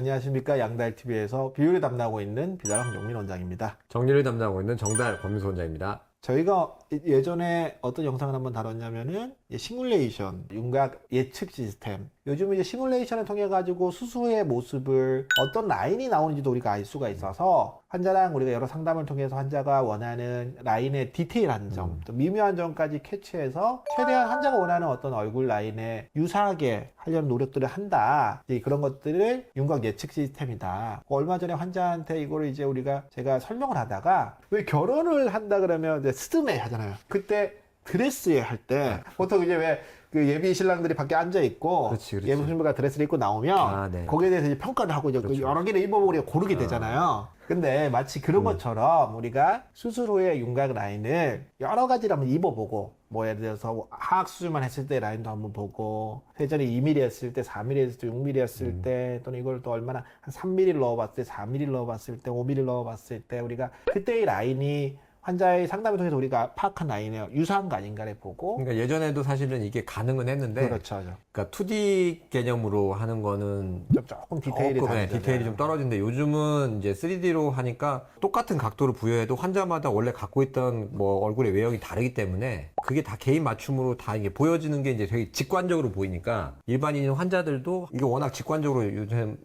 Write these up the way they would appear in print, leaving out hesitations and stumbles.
안녕하십니까. 양달TV에서 비율을 담당하고 있는 비달 황정민 원장입니다. 정리를 담당하고 있는 정달 권민수 원장입니다. 저희가 예전에 어떤 영상을 한번 다뤘냐면은 시뮬레이션, 윤곽 예측 시스템. 요즘은 이제 시뮬레이션을 통해 가지고 수술 후의 모습을 어떤 라인이 나오는지도 우리가 알 수가 있어서 환자랑 우리가 여러 상담을 통해서 환자가 원하는 라인의 디테일한 점, 또 미묘한 점까지 캐치해서 최대한 환자가 원하는 어떤 얼굴 라인에 유사하게 하려는 노력들을 한다. 이제 그런 것들을 윤곽 예측 시스템이다. 얼마 전에 환자한테 이거를 이제 제가 설명을 하다가 왜 결혼을 한다 그러면 이제 스드메 하잖아요. 그때 드레스 할 때 보통 이제 왜 그 예비 신랑들이 밖에 앉아 있고 그렇지. 예비 신부가 드레스를 입고 나오면 네. 거기에 대해서 이제 평가를 하고 이제 그렇죠. 여러 개를 입어보고 우리가 고르게 되잖아요. 근데 마치 그런 것처럼 우리가 수술 후에 윤곽 라인을 여러 가지를 한번 입어보고 뭐 예를 들어서 하악 수술만 했을 때 라인도 한번 보고 회전이 2mm 했을 때 4mm 했을 때 6mm 했을 때 또는 이걸 또 얼마나 한 3mm를 넣어봤을 때 4mm를 넣어봤을 때 5mm를 넣어봤을 때 우리가 그때의 라인이 환자의 상담을 통해서 우리가 파악한 라인에 유사한 거 아닌가를 보고. 그러니까 예전에도 사실은 이게 가능은 했는데, 그렇죠. 그러니까 2D 개념으로 하는 거는 조금 디테일이 디테일이 좀 떨어지는데 요즘은 이제 3D로 하니까 똑같은 각도를 부여해도 환자마다 원래 갖고 있던 뭐 얼굴의 외형이 다르기 때문에 그게 다 개인 맞춤으로 다 이게 보여지는 게 이제 되게 직관적으로 보이니까 일반인 환자들도 이게 워낙 직관적으로 요즘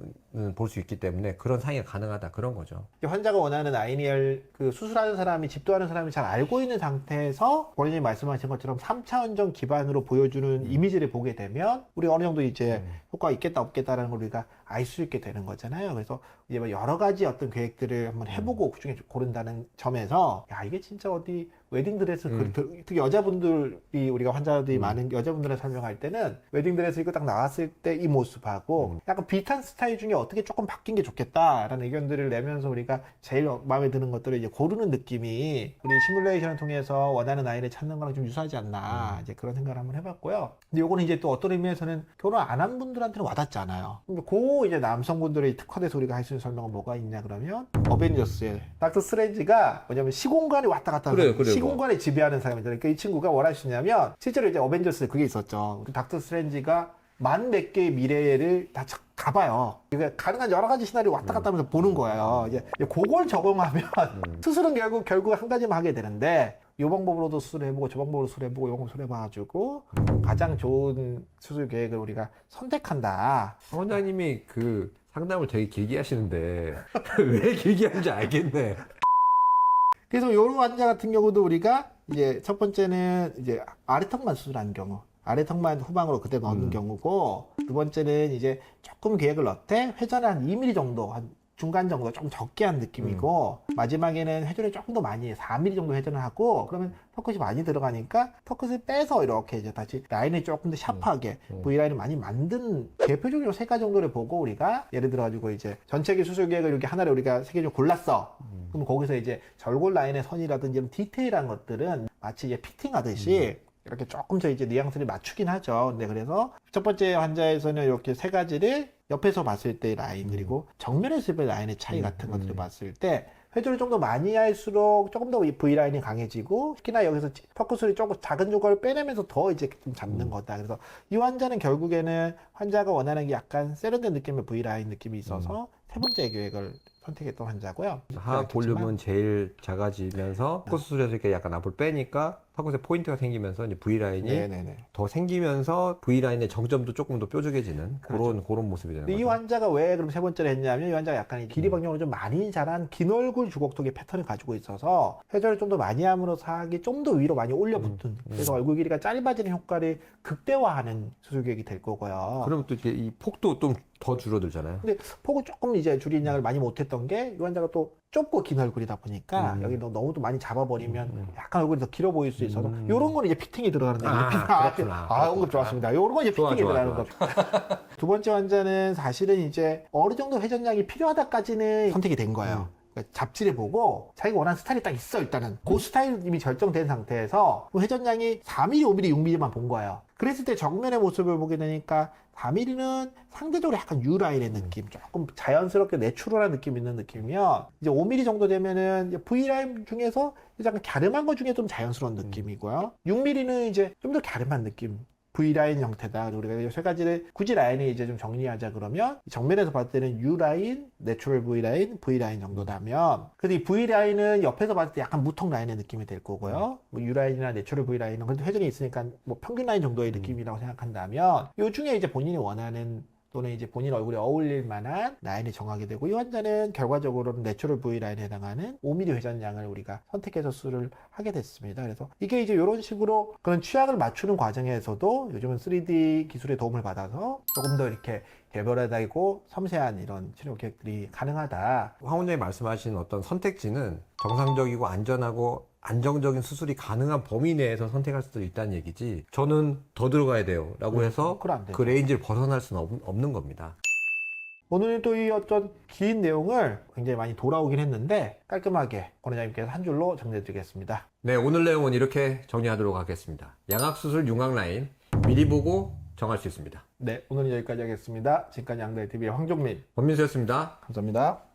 볼 수 있기 때문에 그런 상의가 가능하다 그런 거죠. 환자가 원하는 아이니얼 그 수술하는 사람이 집도하는 사람이 잘 알고 있는 상태에서 본인이 말씀하신 것처럼 3차원적 기반으로 보여주는 이미지를 보게 되면 우리가 어느 정도 이제 효과가 있겠다 없겠다라는 걸 우리가 알 수 있게 되는 거잖아요. 그래서 이제 뭐 여러 가지 어떤 계획들을 한번 해보고 그중에 고른다는 점에서 야 이게 진짜 어디 웨딩드레스 특히 여자분들이 우리가 환자들이 많은 여자분들을 설명할 때는 웨딩드레스 입고 딱 나왔을 때 이 모습하고 약간 비슷한 스타일 중에 어떻게 조금 바뀐 게 좋겠다라는 의견들을 내면서 우리가 제일 마음에 드는 것들을 이제 고르는 느낌이 우리 시뮬레이션을 통해서 원하는 아이를 찾는 거랑 좀 유사하지 않나 이제 그런 생각을 한번 해봤고요. 근데 요거는 이제 또 어떤 의미에서는 결혼 안 한 분들한테는 와닿지 않아요. 그 이제 남성분들의 특화돼서 우리가 할 수 있는 설명은 뭐가 있냐 그러면 어벤져스의 닥터 스트레인지가 뭐냐면 시공간이 왔다 갔다 하는 시공간을 지배하는 사람이잖아요. 그러니까 이 친구가 뭘 할 수 있냐면 실제로 이제 어벤져스에 그게 있었죠. 그 닥터 스트레인지가 만 몇 개의 미래를 다 가봐요. 그러니까 가능한 여러 가지 시나리오 왔다 갔다 하면서 보는 거예요. 이제 그걸 적용하면 수술은 결국 한 가지만 하게 되는데 이 방법으로도 수술해보고 저 방법으로 수술해보고 이 방법으로 수술해봐가지고 가장 좋은 수술 계획을 우리가 선택한다. 원장님이 그 상담을 되게 길게 하시는데 왜 길게 하는지 알겠네. 그래서 이런 환자 같은 경우도 우리가 이제 첫 번째는 이제 아래턱만 수술하는 경우, 아래턱만 후방으로 그때 넣는 경우고, 두 번째는 이제 조금 계획을 넣되 회전을 한 2mm 정도, 한 중간 정도 조금 적게 한 느낌이고, 마지막에는 회전을 조금 더 많이 해 4mm 정도 회전을 하고, 그러면 턱끝이 많이 들어가니까 턱끝을 빼서 이렇게 이제 다시 라인을 조금 더 샤프하게 V라인을 많이 만든 대표적으로 세 가지 정도를 보고 우리가 예를 들어 가지고 이제 전체적인 수술 계획을 이렇게 하나를 우리가 세 개 좀 골랐어. 그럼 거기서 이제 절골 라인의 선이라든지 이런 디테일한 것들은 마치 이제 피팅하듯이 이렇게 조금 더 이제 뉘앙스를 맞추긴 하죠. 근데 그래서 첫 번째 환자에서는 이렇게 세 가지를 옆에서 봤을 때 라인 그리고 정면에서 봤을 때 라인의 차이 같은 것들을 봤을 때 회전을 좀 더 많이 할수록 조금 더 V라인이 강해지고 특히나 여기서 턱끝을 조금 작은 조각을 빼내면서 더 이제 좀 잡는 거다. 그래서 이 환자는 결국에는 환자가 원하는 게 약간 세련된 느낌의 V라인 느낌이 있어서 세 번째 계획을 선택했던 환자고요. 하악 볼륨은 제일 작아지면서 턱 수술에서 이렇게 약간 앞으로 빼니까 턱끝에 포인트가 생기면서 이제 V라인이 더 생기면서 V라인의 정점도 조금 더 뾰족해지는 그런 모습이 되는 거죠. 이 환자가 왜 그럼 세 번째로 했냐면 이 환자가 약간 길이 방향으로 좀 많이 자란 긴 얼굴 주걱턱의 패턴을 가지고 있어서 회전을 좀 더 많이 함으로써 하악이 좀 더 위로 많이 올려붙은 그래서 얼굴 길이가 짧아지는 효과를 극대화하는 수술 계획이 될 거고요. 그러면 또 이렇게 이 폭도 좀 더 줄어들잖아요. 근데 폭을 조금 이제 줄인 양을 많이 못했던 게 이 환자가 또 좁고 긴 얼굴이다 보니까 여기 너무 또 많이 잡아버리면 약간 얼굴이 더 길어 보일 수 있어서 요런 거는 이제 피팅이 들어가는데 언급 좋았습니다. 요런 건 이제 피팅이 들어가는 거죠. 두 번째 환자는 사실은 이제 어느 정도 회전량이 필요하다까지는 선택이 된 거예요. 그러니까 잡지를 보고 자기가 원하는 스타일이 딱 있어. 일단은 그 스타일이 이미 결정된 상태에서 회전량이 4mm, 5mm, 6mm만 본 거예요. 그랬을 때 정면의 모습을 보게 되니까 4mm는 상대적으로 약간 U라인의 느낌, 조금 자연스럽게 내추럴한 느낌 있는 느낌이면 이제 5mm 정도 되면은 이제 V라인 중에서 약간 갸름한 것 중에 좀 자연스러운 느낌이고요. 6mm는 이제 좀 더 갸름한 느낌. V라인 형태다. 그리고 우리가 이 세 가지를 굳이 라인을 이제 좀 정리하자 그러면 정면에서 봤을 때는 U라인, 내추럴 V라인, V라인 정도다면 그래도 이 V라인은 옆에서 봤을 때 약간 무통 라인의 느낌이 될 거고요. 뭐 U라인이나 내추럴 V라인은 그래도 회전이 있으니까 뭐 평균 라인 정도의 느낌이라고 생각한다면 요 중에 이제 본인이 원하는 또는 이제 본인 얼굴에 어울릴 만한 라인을 정하게 되고 이 환자는 결과적으로는 내추럴 V 라인에 해당하는 5mm 회전량을 우리가 선택해서 수술을 하게 됐습니다. 그래서 이게 이제 이런 식으로 그런 취약을 맞추는 과정에서도 요즘은 3D 기술의 도움을 받아서 조금 더 이렇게 개별화되고 섬세한 이런 치료 계획들이 가능하다. 황 원장이 말씀하신 어떤 선택지는 정상적이고 안전하고 안정적인 수술이 가능한 범위 내에서 선택할 수도 있다는 얘기지 저는 더 들어가야 돼요 라고 해서 그건 안 되죠. 그 레인지를 벗어날 수는 없는 겁니다. 오늘 또 이 어떤 긴 내용을 굉장히 많이 돌아오긴 했는데 깔끔하게 권 원장님께서 한 줄로 정리해 드리겠습니다. 네, 오늘 내용은 이렇게 정리하도록 하겠습니다. 양악수술 융합 라인 미리 보고 정할 수 있습니다. 네, 오늘은 여기까지 하겠습니다. 지금까지 양대TV의 황종민 권민수였습니다. 감사합니다.